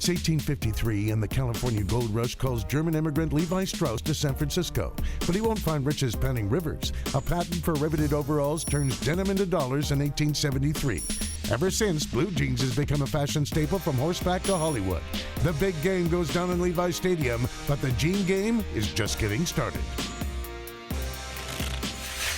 It's 1853, and the California Gold Rush calls German immigrant Levi Strauss to San Francisco. But he won't find riches panning rivers. A patent for riveted overalls turns denim into dollars in 1873. Ever since, blue jeans has become a fashion staple from horseback to Hollywood. The big game goes down in Levi Stadium, but the jean game is just getting started.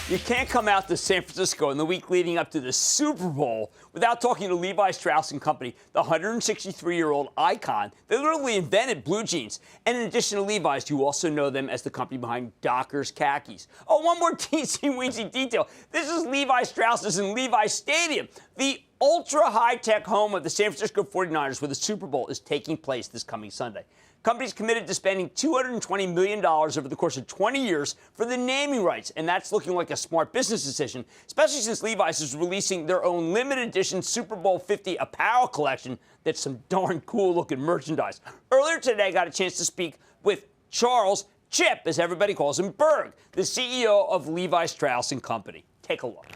You can't come out to San Francisco in the week leading up to the Super Bowl without talking to Levi Strauss & Company, the 163-year-old icon that literally invented blue jeans. And in addition to Levi's, you also know them as the company behind Dockers khakis. Oh, one more teensy-weensy detail. This is Levi Strauss's in Levi Stadium, the ultra-high-tech home of the San Francisco 49ers, where the Super Bowl is taking place this coming Sunday. Company's committed to spending $220 million over the course of 20 years for the naming rights, and that's looking like a smart business decision, especially since Levi's is releasing their own limited edition Super Bowl 50 apparel collection that's some darn cool-looking merchandise. Earlier today, I got a chance to speak with Charles Chip, as everybody calls him, Berg, the CEO of Levi Strauss & Company. Take a look.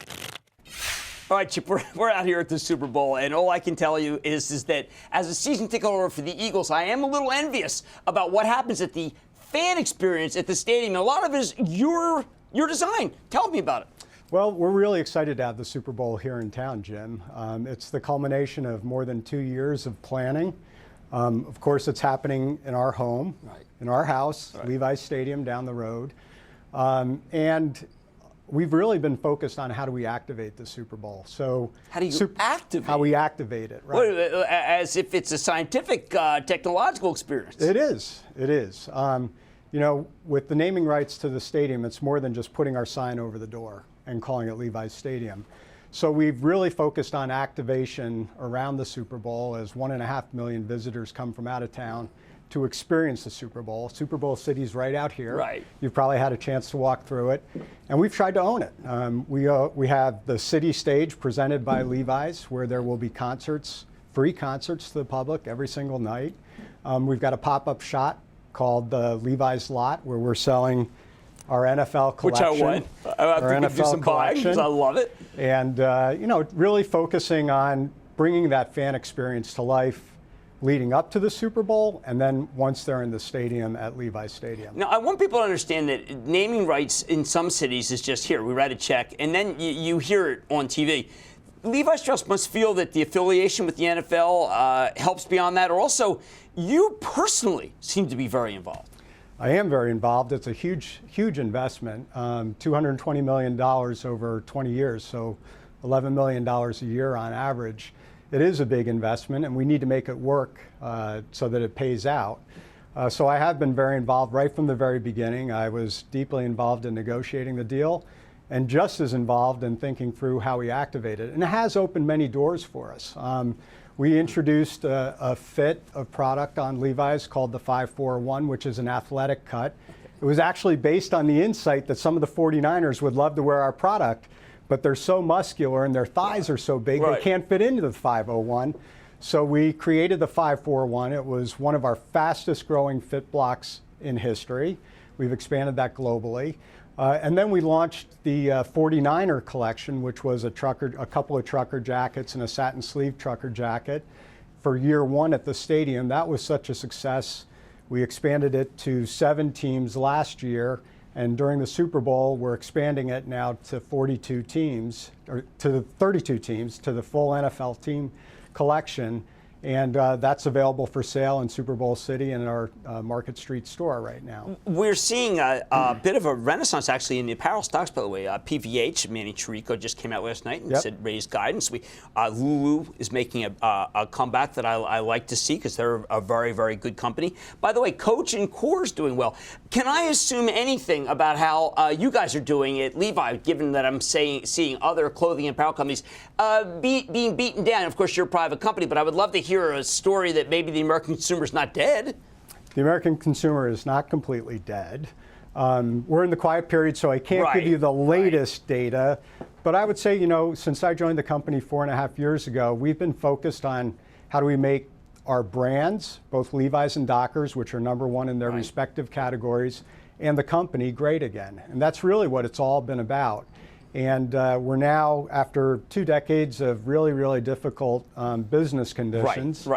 All right, Chip, we're out here at the Super Bowl, and all I can tell you is that as a season ticket holder for the Eagles, I am a little envious about what happens at the fan experience at the stadium. A lot of it is your design. Tell me about it. Well, we're really excited to have the Super Bowl here in town, Jim. It's the culmination of more than 2 years of planning. Of course, it's happening in our home, in our house, Levi Stadium down the road. And we've really been focused on how do we activate the Super Bowl. So how do you activate? How we activate it, right? As if it's a scientific, technological experience. It is. It is. You know, with the naming rights to the stadium, it's more than just putting our sign over the door and calling it Levi's Stadium. So we've really focused on activation around the Super Bowl as 1.5 million visitors come from out of town to experience the Super Bowl. Super Bowl City's right out here. Right. You've probably had a chance to walk through it. And we've tried to own it. We have the city stage presented by Levi's, where there will be concerts, free concerts to the public every single night. We've got a pop-up shop called the Levi's Lot, where we're selling our NFL collection. Which I want. I have to do some buying because I love it. And, you know, really focusing on bringing that fan experience to life leading up to the Super Bowl, and then once they're in the stadium at Levi Stadium. Now, I want people to understand that naming rights in some cities is just here. We write a check, and then you hear it on TV. Levi Strauss must feel that the affiliation with the NFL helps beyond that, or also you personally seem to be very involved. I am very involved. It's a huge, huge investment, $220 million over 20 years, so $11 million a year on average. It is a big investment, and we need to make it work so that it pays out. So I have been very involved right from the very beginning. I was deeply involved in negotiating the deal and just as involved in thinking through how we activate it. And it has opened many doors for us. We introduced a fit of product on Levi's called the 541, which is an athletic cut. It was actually based on the insight that some of the 49ers would love to wear our product, but they're so muscular and their thighs are so big, they can't fit into the 501. So we created the 541. It was one of our fastest growing fit blocks in history. We've expanded that globally. And then we launched the 49er collection, which was a couple of trucker jackets and a satin sleeve trucker jacket for year one at the stadium. That was such a success. We expanded it to 7 teams last year. And during the Super Bowl, we're expanding it now to 42 teams, or to 32 teams, to the full NFL team collection. And that's available for sale in Super Bowl City and our Market Street store right now. We're seeing a bit of a renaissance, actually, in the apparel stocks, by the way. PVH, Manny Chirico, just came out last night and said raised guidance. Lulu is making a comeback that I like to see because they're a very, very good company. By the way, Coach and Core's doing well. Can I assume anything about how you guys are doing at Levi, given that I'm seeing other clothing and apparel companies being beaten down? Of course, you're a private company, but I would love to hear a story that maybe the American consumer is not dead. The American consumer is not completely dead. We're in the quiet period, so I can't give you the latest data. But I would say, you know, since I joined the company 4.5 years ago, we've been focused on how do we make our brands, both Levi's and Dockers, which are #1 in their respective categories, and the company great again. And that's really what it's all been about. And we're now, after 2 decades of really, really difficult business conditions,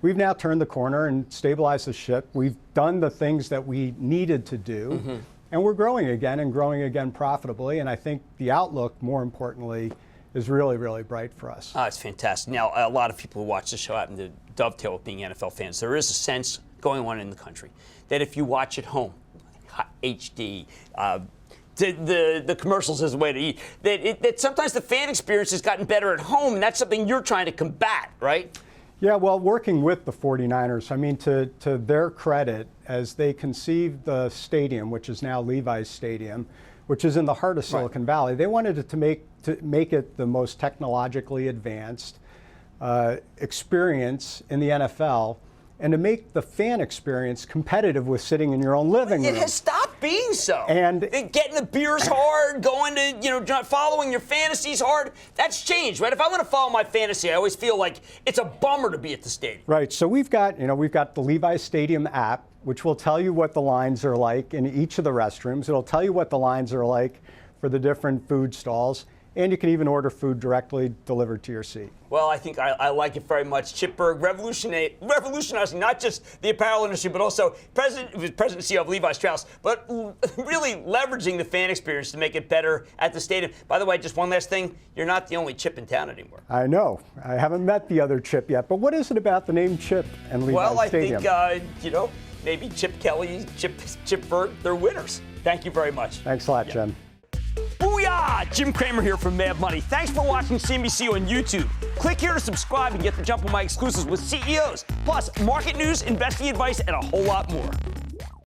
we've now turned the corner and stabilized the ship. We've done the things that we needed to do, and we're growing again profitably. And I think the outlook, more importantly, is really, really bright for us. It's fantastic. Now, a lot of people who watch the show happen to dovetail with being NFL fans. There is a sense going on in the country that if you watch at home, HD, the commercials as a way to eat, that sometimes the fan experience has gotten better at home, and that's something you're trying to combat, right? Yeah, well, working with the 49ers, I mean, to their credit, as they conceived the stadium, which is now Levi's Stadium, which is in the heart of Silicon Valley, they wanted it to make it the most technologically advanced experience in the NFL, and to make the fan experience competitive with sitting in your own living room. It has stopped being so. And getting the beers hard, going to, following your fantasies hard, that's changed, right? If I want to follow my fantasy, I always feel like it's a bummer to be at the stadium. Right. So we've got the Levi Stadium app, which will tell you what the lines are like in each of the restrooms. It'll tell you what the lines are like for the different food stalls. And you can even order food directly delivered to your seat. Well, I think I like it very much. Chip Bergh revolutionizing not just the apparel industry, but also president and CEO of Levi Strauss, but really leveraging the fan experience to make it better at the stadium. By the way, just one last thing, you're not the only Chip in town anymore. I know. I haven't met the other Chip yet, but what is it about the name Chip and Levi Stadium? Well, I think, maybe Chip Kelly, Chip Bergh, they're winners. Thank you very much. Thanks a lot, Jim. Booyah! Jim Cramer here from Mad Money. Thanks for watching CNBC on YouTube. Click here to subscribe and get the jump on my exclusives with CEOs, plus market news, investing advice, and a whole lot more.